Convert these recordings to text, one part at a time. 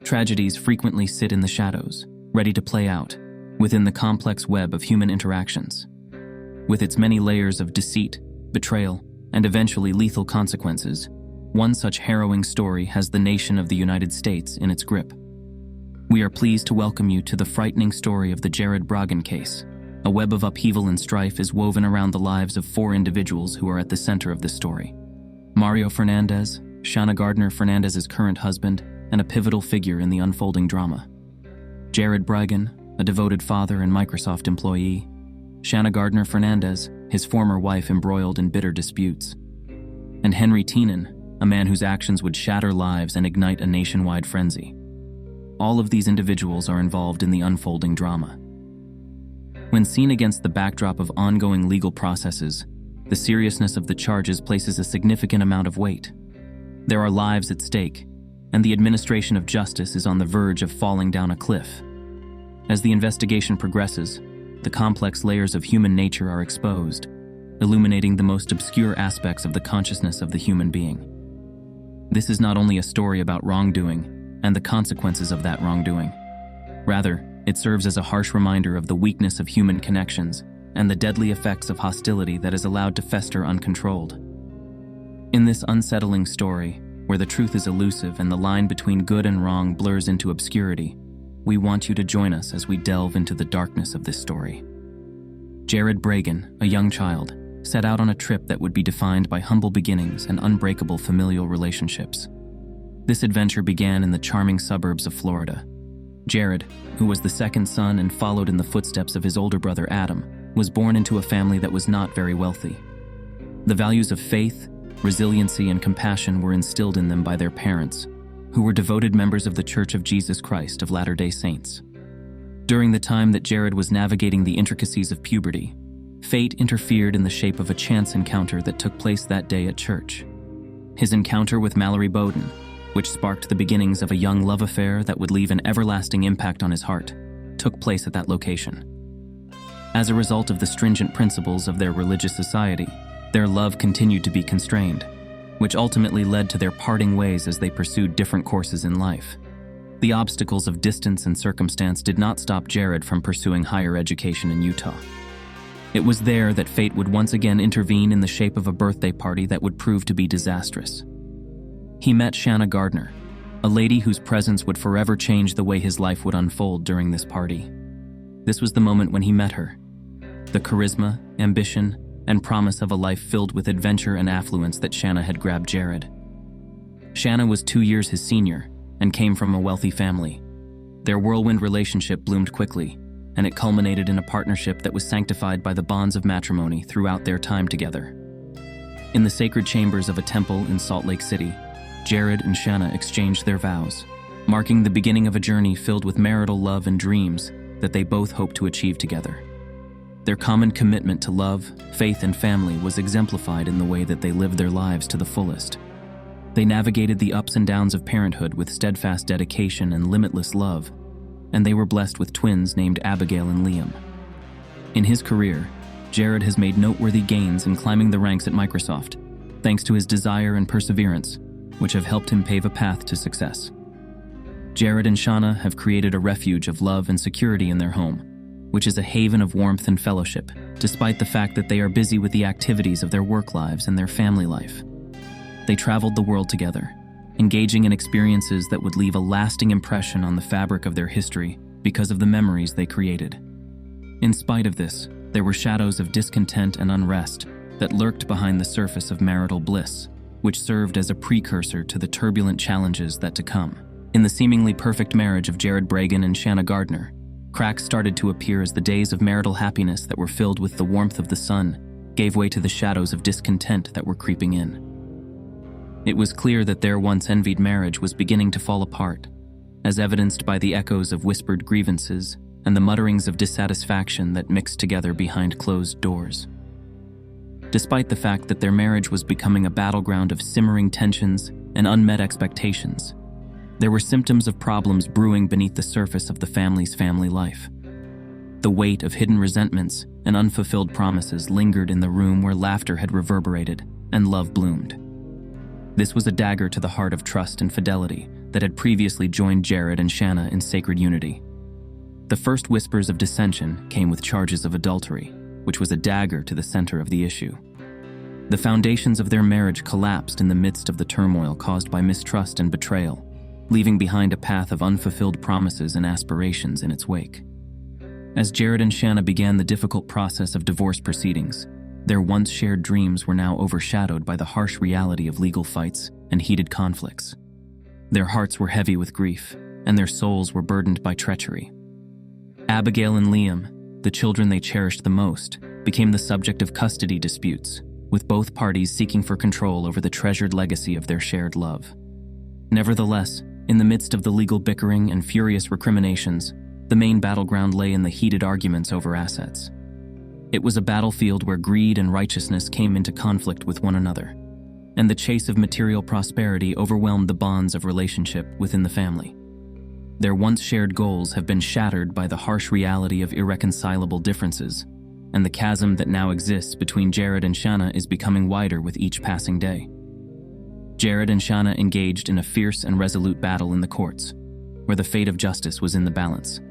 Tragedies frequently sit in the shadows, ready to play out, within the complex web of human interactions. With its many layers of deceit, betrayal, and eventually lethal consequences, one such harrowing story has the nation of the United States in its grip. We are pleased to welcome you to the frightening story of the Jared Brogdon case. A web of upheaval and strife is woven around the lives of 4 individuals who are at the center of this story. Mario Fernandez, Shanna Gardner Fernandez's current husband, and a pivotal figure in the unfolding drama. Jared Brogdon, a devoted father and Microsoft employee. Shanna Gardner Fernandez, his former wife embroiled in bitter disputes. And Henry Teenan, a man whose actions would shatter lives and ignite a nationwide frenzy. All of these individuals are involved in the unfolding drama. When seen against the backdrop of ongoing legal processes, the seriousness of the charges places a significant amount of weight. There are lives at stake, and the administration of justice is on the verge of falling down a cliff. As the investigation progresses, the complex layers of human nature are exposed, illuminating the most obscure aspects of the consciousness of the human being. This is not only a story about wrongdoing and the consequences of that wrongdoing. Rather, it serves as a harsh reminder of the weakness of human connections and the deadly effects of hostility that is allowed to fester uncontrolled. In this unsettling story, where the truth is elusive and the line between good and wrong blurs into obscurity, we want you to join us as we delve into the darkness of this story. Jared Brogdon, a young child, set out on a trip that would be defined by humble beginnings and unbreakable familial relationships. This adventure began in the charming suburbs of Florida. Jared, who was the second son and followed in the footsteps of his older brother Adam, was born into a family that was not very wealthy. The values of faith, resiliency, and compassion were instilled in them by their parents, who were devoted members of the Church of Jesus Christ of Latter-day Saints. During the time that Jared was navigating the intricacies of puberty, fate interfered in the shape of a chance encounter that took place that day at church. His encounter with Mallory Bowden, which sparked the beginnings of a young love affair that would leave an everlasting impact on his heart, took place at that location. As a result of the stringent principles of their religious society, their love continued to be constrained, which ultimately led to their parting ways as they pursued different courses in life. The obstacles of distance and circumstance did not stop Jared from pursuing higher education in Utah. It was there that fate would once again intervene in the shape of a birthday party that would prove to be disastrous. He met Shanna Gardner, a lady whose presence would forever change the way his life would unfold during this party. This was the moment when he met her. The charisma, ambition, and promise of a life filled with adventure and affluence that Shanna had grabbed Jared. Shanna was 2 years his senior and came from a wealthy family. Their whirlwind relationship bloomed quickly, and it culminated in a partnership that was sanctified by the bonds of matrimony throughout their time together. In the sacred chambers of a temple in Salt Lake City, Jared and Shanna exchanged their vows, marking the beginning of a journey filled with marital love and dreams that they both hoped to achieve together. Their common commitment to love, faith, and family was exemplified in the way that they lived their lives to the fullest. They navigated the ups and downs of parenthood with steadfast dedication and limitless love, and they were blessed with twins named Abigail and Liam. In his career, Jared has made noteworthy gains in climbing the ranks at Microsoft, thanks to his desire and perseverance, which have helped him pave a path to success. Jared and Shanna have created a refuge of love and security in their home, which is a haven of warmth and fellowship, despite the fact that they are busy with the activities of their work lives and their family life. They traveled the world together, engaging in experiences that would leave a lasting impression on the fabric of their history because of the memories they created. In spite of this, there were shadows of discontent and unrest that lurked behind the surface of marital bliss, which served as a precursor to the turbulent challenges that to come. In the seemingly perfect marriage of Jared Brogdon and Shanna Gardner, cracks started to appear as the days of marital happiness that were filled with the warmth of the sun gave way to the shadows of discontent that were creeping in. It was clear that their once envied marriage was beginning to fall apart, as evidenced by the echoes of whispered grievances and the mutterings of dissatisfaction that mixed together behind closed doors. Despite the fact that their marriage was becoming a battleground of simmering tensions and unmet expectations, there were symptoms of problems brewing beneath the surface of the family's family life. The weight of hidden resentments and unfulfilled promises lingered in the room where laughter had reverberated and love bloomed. This was a dagger to the heart of trust and fidelity that had previously joined Jared and Shanna in sacred unity. The first whispers of dissension came with charges of adultery, which was a dagger to the center of the issue. The foundations of their marriage collapsed in the midst of the turmoil caused by mistrust and betrayal, leaving behind a path of unfulfilled promises and aspirations in its wake. As Jared and Shanna began the difficult process of divorce proceedings, their once shared dreams were now overshadowed by the harsh reality of legal fights and heated conflicts. Their hearts were heavy with grief, and their souls were burdened by treachery. Abigail and Liam, the children they cherished the most, became the subject of custody disputes, with both parties seeking for control over the treasured legacy of their shared love. Nevertheless, in the midst of the legal bickering and furious recriminations, the main battleground lay in the heated arguments over assets. It was a battlefield where greed and righteousness came into conflict with one another, and the chase of material prosperity overwhelmed the bonds of relationship within the family. Their once shared goals have been shattered by the harsh reality of irreconcilable differences, and the chasm that now exists between Jared and Shanna is becoming wider with each passing day. Jared and Shanna engaged in a fierce and resolute battle in the courts, where the fate of justice was in the balance.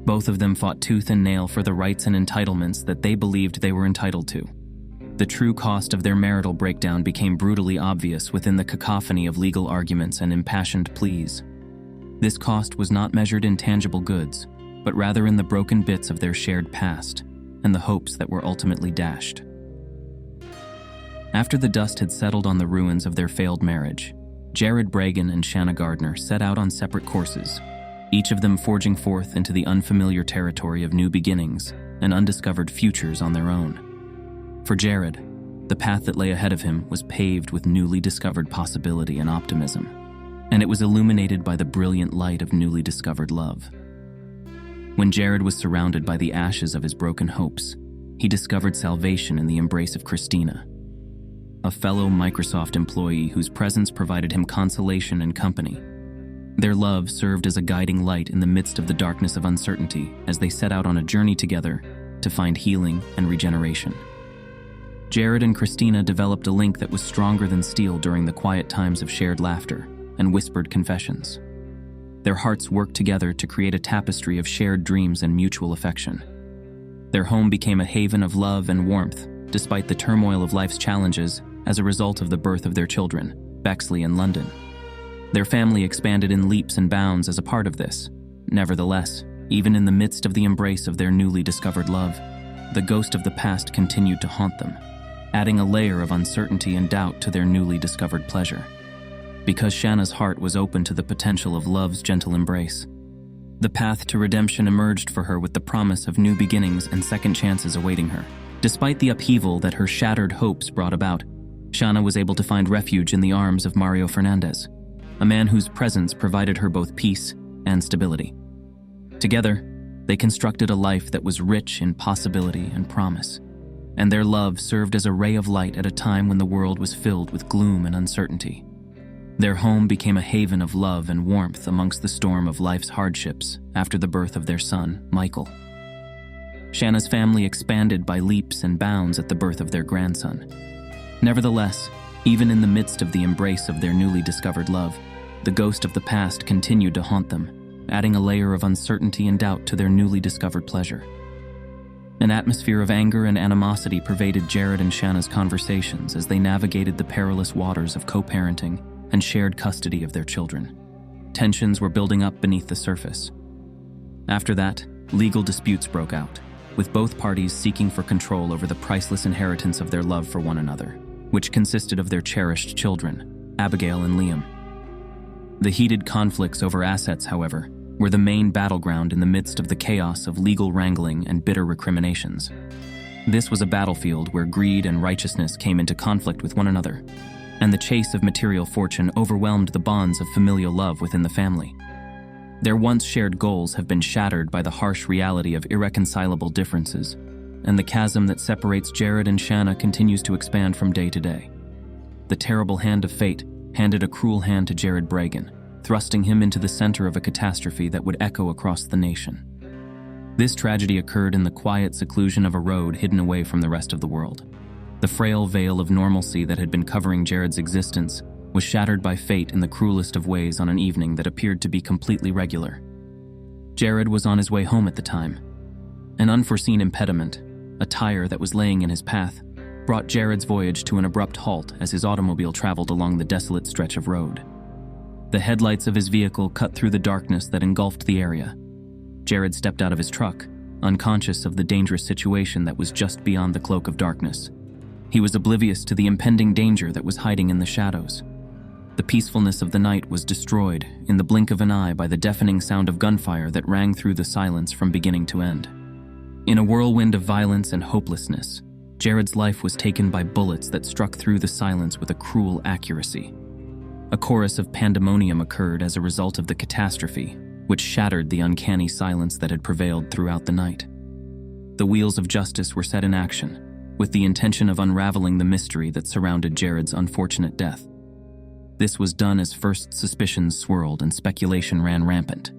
Both of them fought tooth and nail for the rights and entitlements that they believed they were entitled to. The true cost of their marital breakdown became brutally obvious within the cacophony of legal arguments and impassioned pleas. This cost was not measured in tangible goods, but rather in the broken bits of their shared past and the hopes that were ultimately dashed. After the dust had settled on the ruins of their failed marriage, Jared Bragan and Shanna Gardner set out on separate courses, each of them forging forth into the unfamiliar territory of new beginnings and undiscovered futures on their own. For Jared, the path that lay ahead of him was paved with newly discovered possibility and optimism, and it was illuminated by the brilliant light of newly discovered love. When Jared was surrounded by the ashes of his broken hopes, he discovered salvation in the embrace of Christina, a fellow Microsoft employee whose presence provided him consolation and company. Their love served as a guiding light in the midst of the darkness of uncertainty as they set out on a journey together to find healing and regeneration. Jared and Christina developed a link that was stronger than steel during the quiet times of shared laughter and whispered confessions. Their hearts worked together to create a tapestry of shared dreams and mutual affection. Their home became a haven of love and warmth, despite the turmoil of life's challenges as a result of the birth of their children, Bexley and London. Their family expanded in leaps and bounds as a part of this. Nevertheless, even in the midst of the embrace of their newly discovered love, the ghost of the past continued to haunt them, adding a layer of uncertainty and doubt to their newly discovered pleasure. Because Shanna's heart was open to the potential of love's gentle embrace, the path to redemption emerged for her with the promise of new beginnings and second chances awaiting her. Despite the upheaval that her shattered hopes brought about, Shanna was able to find refuge in the arms of Mario Fernandez, a man whose presence provided her both peace and stability. Together, they constructed a life that was rich in possibility and promise, and their love served as a ray of light at a time when the world was filled with gloom and uncertainty. Their home became a haven of love and warmth amongst the storm of life's hardships after the birth of their son, Michael. Shanna's family expanded by leaps and bounds at the birth of their grandson. Nevertheless, even in the midst of the embrace of their newly discovered love, the ghost of the past continued to haunt them, adding a layer of uncertainty and doubt to their newly discovered pleasure. An atmosphere of anger and animosity pervaded Jared and Shanna's conversations as they navigated the perilous waters of co-parenting and shared custody of their children. Tensions were building up beneath the surface. After that, legal disputes broke out, with both parties seeking for control over the priceless inheritance of their love for one another, which consisted of their cherished children, Abigail and Liam. The heated conflicts over assets, however, were the main battleground in the midst of the chaos of legal wrangling and bitter recriminations. This was a battlefield where greed and righteousness came into conflict with one another, and the chase of material fortune overwhelmed the bonds of familial love within the family. Their once shared goals have been shattered by the harsh reality of irreconcilable differences, and the chasm that separates Jared and Shanna continues to expand from day to day. The terrible hand of fate handed a cruel hand to Jared Bragan, thrusting him into the center of a catastrophe that would echo across the nation. This tragedy occurred in the quiet seclusion of a road hidden away from the rest of the world. The frail veil of normalcy that had been covering Jared's existence was shattered by fate in the cruelest of ways on an evening that appeared to be completely regular. Jared was on his way home at the time. An unforeseen impediment, a tire that was laying in his path, brought Jared's voyage to an abrupt halt as his automobile traveled along the desolate stretch of road. The headlights of his vehicle cut through the darkness that engulfed the area. Jared stepped out of his truck, unconscious of the dangerous situation that was just beyond the cloak of darkness. He was oblivious to the impending danger that was hiding in the shadows. The peacefulness of the night was destroyed in the blink of an eye by the deafening sound of gunfire that rang through the silence from beginning to end. In a whirlwind of violence and hopelessness, Jared's life was taken by bullets that struck through the silence with a cruel accuracy. A chorus of pandemonium occurred as a result of the catastrophe, which shattered the uncanny silence that had prevailed throughout the night. The wheels of justice were set in action, with the intention of unraveling the mystery that surrounded Jared's unfortunate death. This was done as first suspicions swirled and speculation ran rampant.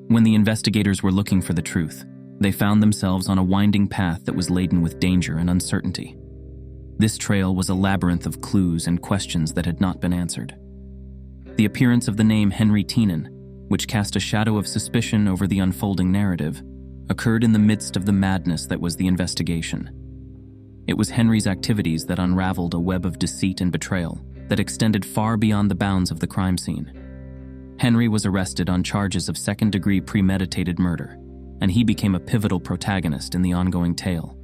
When the investigators were looking for the truth, they found themselves on a winding path that was laden with danger and uncertainty. This trail was a labyrinth of clues and questions that had not been answered. The appearance of the name Henry Teenan, which cast a shadow of suspicion over the unfolding narrative, occurred in the midst of the madness that was the investigation. It was Henry's activities that unraveled a web of deceit and betrayal that extended far beyond the bounds of the crime scene. Henry was arrested on charges of second-degree premeditated murder, and he became a pivotal protagonist in the ongoing tale.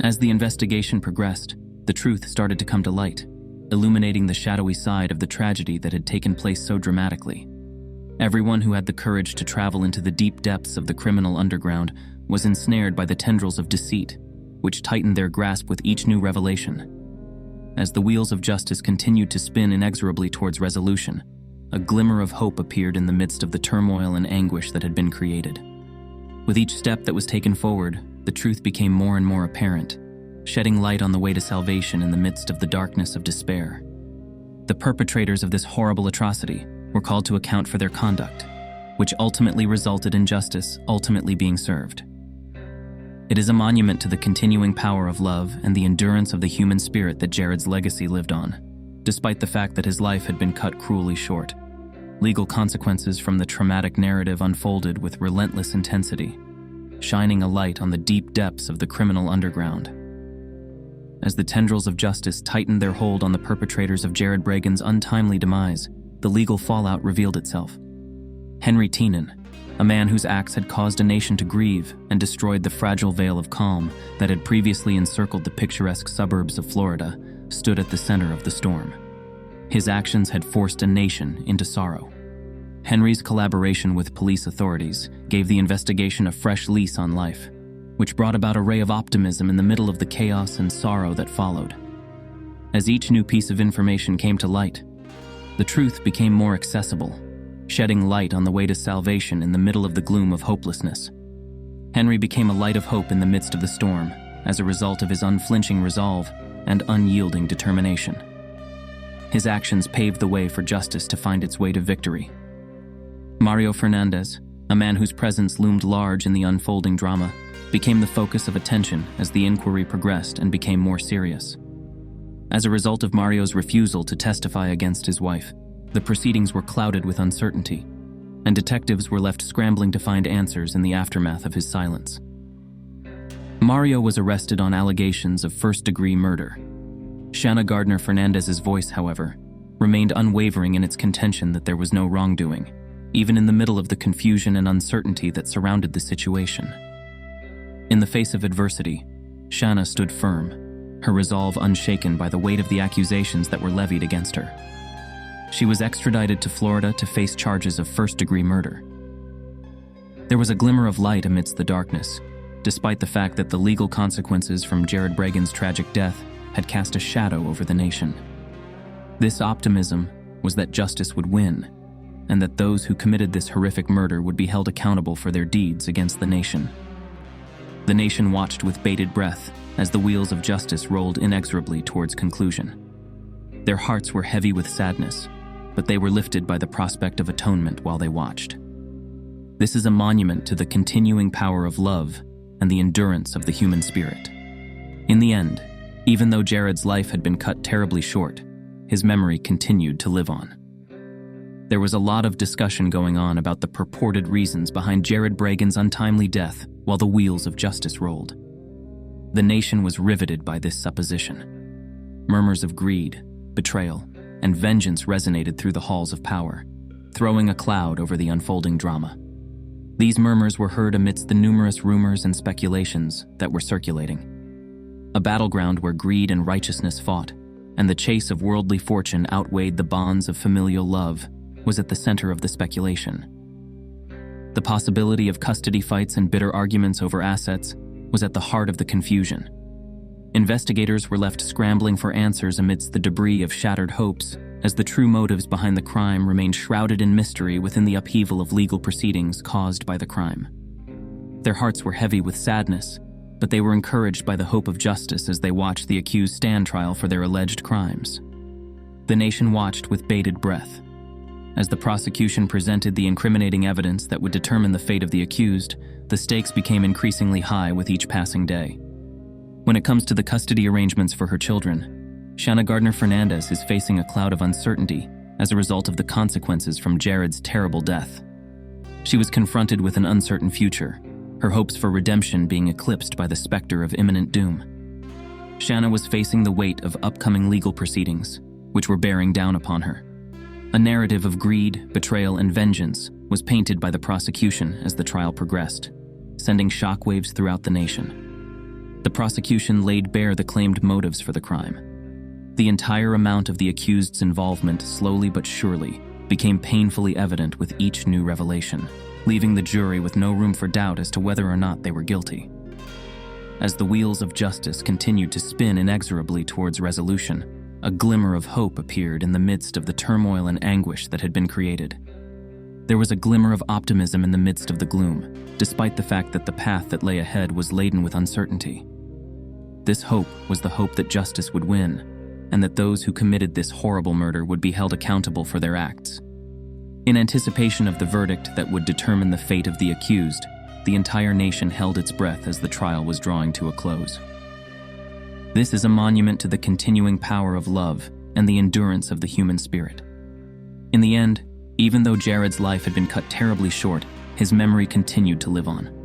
As the investigation progressed, the truth started to come to light, illuminating the shadowy side of the tragedy that had taken place so dramatically. Everyone who had the courage to travel into the deep depths of the criminal underground was ensnared by the tendrils of deceit, which tightened their grasp with each new revelation. As the wheels of justice continued to spin inexorably towards resolution, a glimmer of hope appeared in the midst of the turmoil and anguish that had been created. With each step that was taken forward, the truth became more and more apparent, shedding light on the way to salvation in the midst of the darkness of despair. The perpetrators of this horrible atrocity were called to account for their conduct, which ultimately resulted in justice ultimately being served. It is a monument to the continuing power of love and the endurance of the human spirit that Jared's legacy lived on, despite the fact that his life had been cut cruelly short. Legal consequences from the traumatic narrative unfolded with relentless intensity, shining a light on the deep depths of the criminal underground. As the tendrils of justice tightened their hold on the perpetrators of Jared Bragan's untimely demise, the legal fallout revealed itself. Henry Teenan, a man whose acts had caused a nation to grieve and destroyed the fragile veil of calm that had previously encircled the picturesque suburbs of Florida, stood at the center of the storm. His actions had forced a nation into sorrow. Henry's collaboration with police authorities gave the investigation a fresh lease on life, which brought about a ray of optimism in the middle of the chaos and sorrow that followed. As each new piece of information came to light, the truth became more accessible, shedding light on the way to salvation in the middle of the gloom of hopelessness. Henry became a light of hope in the midst of the storm as a result of his unflinching resolve and unyielding determination. His actions paved the way for justice to find its way to victory. Mario Fernandez, a man whose presence loomed large in the unfolding drama, became the focus of attention as the inquiry progressed and became more serious. As a result of Mario's refusal to testify against his wife, the proceedings were clouded with uncertainty, and detectives were left scrambling to find answers in the aftermath of his silence. Mario was arrested on allegations of first-degree murder. Shanna Gardner Fernandez's voice, however, remained unwavering in its contention that there was no wrongdoing, even in the middle of the confusion and uncertainty that surrounded the situation. In the face of adversity, Shanna stood firm, her resolve unshaken by the weight of the accusations that were levied against her. She was extradited to Florida to face charges of first-degree murder. There was a glimmer of light amidst the darkness, despite the fact that the legal consequences from Jared Bragan's tragic death had cast a shadow over the nation. This optimism was that justice would win, and that those who committed this horrific murder would be held accountable for their deeds against the nation. The nation watched with bated breath as the wheels of justice rolled inexorably towards conclusion. Their hearts were heavy with sadness, but they were lifted by the prospect of atonement while they watched. This is a monument to the continuing power of love and the endurance of the human spirit. In the end, even though Jared's life had been cut terribly short, his memory continued to live on. There was a lot of discussion going on about the purported reasons behind Jared Bragan's untimely death while the wheels of justice rolled. The nation was riveted by this supposition. Murmurs of greed, betrayal, and vengeance resonated through the halls of power, throwing a cloud over the unfolding drama. These murmurs were heard amidst the numerous rumors and speculations that were circulating. A battleground where greed and righteousness fought, and the chase of worldly fortune outweighed the bonds of familial love, was at the center of the speculation. The possibility of custody fights and bitter arguments over assets was at the heart of the confusion. Investigators were left scrambling for answers amidst the debris of shattered hopes, as the true motives behind the crime remained shrouded in mystery within the upheaval of legal proceedings caused by the crime. Their hearts were heavy with sadness, but they were encouraged by the hope of justice as they watched the accused stand trial for their alleged crimes. The nation watched with bated breath. As the prosecution presented the incriminating evidence that would determine the fate of the accused, the stakes became increasingly high with each passing day. When it comes to the custody arrangements for her children, Shanna Gardner Fernandez is facing a cloud of uncertainty as a result of the consequences from Jared's terrible death. She was confronted with an uncertain future, her hopes for redemption being eclipsed by the specter of imminent doom. Shanna was facing the weight of upcoming legal proceedings, which were bearing down upon her. A narrative of greed, betrayal, and vengeance was painted by the prosecution as the trial progressed, sending shockwaves throughout the nation. The prosecution laid bare the claimed motives for the crime. The entire amount of the accused's involvement slowly but surely became painfully evident with each new revelation, leaving the jury with no room for doubt as to whether or not they were guilty. As the wheels of justice continued to spin inexorably towards resolution, a glimmer of hope appeared in the midst of the turmoil and anguish that had been created. There was a glimmer of optimism in the midst of the gloom, despite the fact that the path that lay ahead was laden with uncertainty. This hope was the hope that justice would win, and that those who committed this horrible murder would be held accountable for their acts. In anticipation of the verdict that would determine the fate of the accused, the entire nation held its breath as the trial was drawing to a close. This is a monument to the continuing power of love and the endurance of the human spirit. In the end, even though Jared's life had been cut terribly short, his memory continued to live on.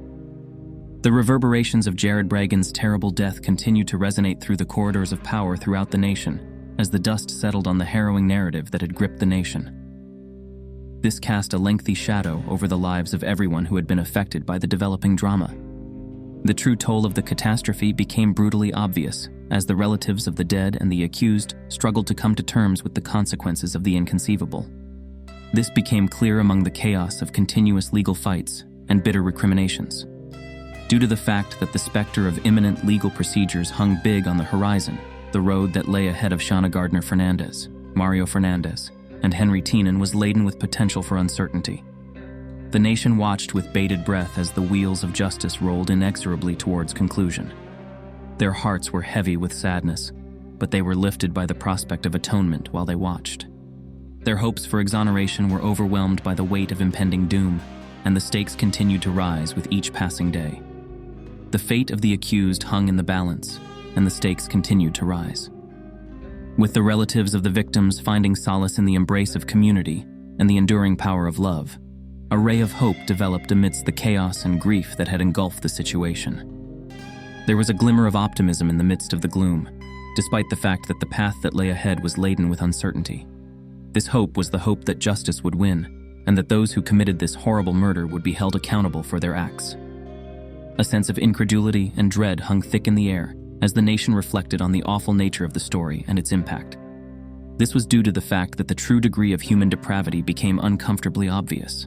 The reverberations of Jared Bragan's terrible death continued to resonate through the corridors of power throughout the nation as the dust settled on the harrowing narrative that had gripped the nation. This cast a lengthy shadow over the lives of everyone who had been affected by the developing drama. The true toll of the catastrophe became brutally obvious as the relatives of the dead and the accused struggled to come to terms with the consequences of the inconceivable. This became clear among the chaos of continuous legal fights and bitter recriminations. Due to the fact that the specter of imminent legal procedures hung big on the horizon, the road that lay ahead of Shanna Gardner Fernandez, Mario Fernandez, and Henry Tienan was laden with potential for uncertainty. The nation watched with bated breath as the wheels of justice rolled inexorably towards conclusion. Their hearts were heavy with sadness, but they were lifted by the prospect of atonement while they watched. Their hopes for exoneration were overwhelmed by the weight of impending doom, and the stakes continued to rise with each passing day. The fate of the accused hung in the balance, and the stakes continued to rise. With the relatives of the victims finding solace in the embrace of community and the enduring power of love, a ray of hope developed amidst the chaos and grief that had engulfed the situation. There was a glimmer of optimism in the midst of the gloom, despite the fact that the path that lay ahead was laden with uncertainty. This hope was the hope that justice would win, and that those who committed this horrible murder would be held accountable for their acts. A sense of incredulity and dread hung thick in the air as the nation reflected on the awful nature of the story and its impact. This was due to the fact that the true degree of human depravity became uncomfortably obvious.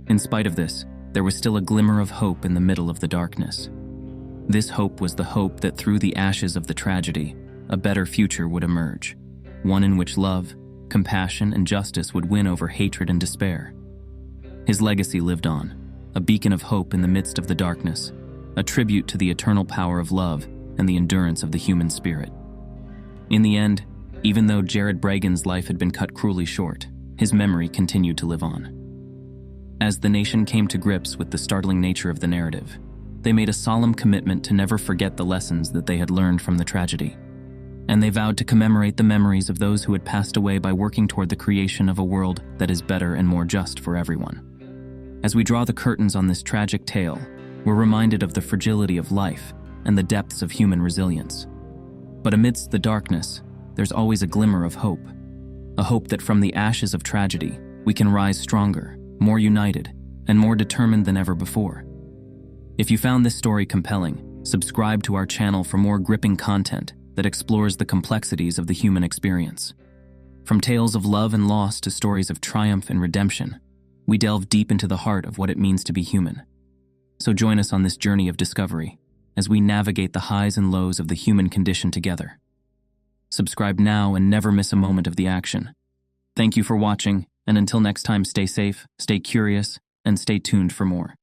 In spite of this, there was still a glimmer of hope in the middle of the darkness. This hope was the hope that through the ashes of the tragedy, a better future would emerge, one in which love, compassion, and justice would win over hatred and despair. His legacy lived on, a beacon of hope in the midst of the darkness, a tribute to the eternal power of love and the endurance of the human spirit. In the end, even though Jared Bragan's life had been cut cruelly short, his memory continued to live on. As the nation came to grips with the startling nature of the narrative, they made a solemn commitment to never forget the lessons that they had learned from the tragedy. and they vowed to commemorate the memories of those who had passed away by working toward the creation of a world that is better and more just for everyone. As we draw the curtains on this tragic tale, we're reminded of the fragility of life and the depths of human resilience. But amidst the darkness, there's always a glimmer of hope. A hope that from the ashes of tragedy, we can rise stronger, more united, and more determined than ever before. If you found this story compelling, subscribe to our channel for more gripping content that explores the complexities of the human experience. From tales of love and loss to stories of triumph and redemption, we delve deep into the heart of what it means to be human. So join us on this journey of discovery as we navigate the highs and lows of the human condition together. Subscribe now and never miss a moment of the action. Thank you for watching, and until next time, stay safe, stay curious, and stay tuned for more.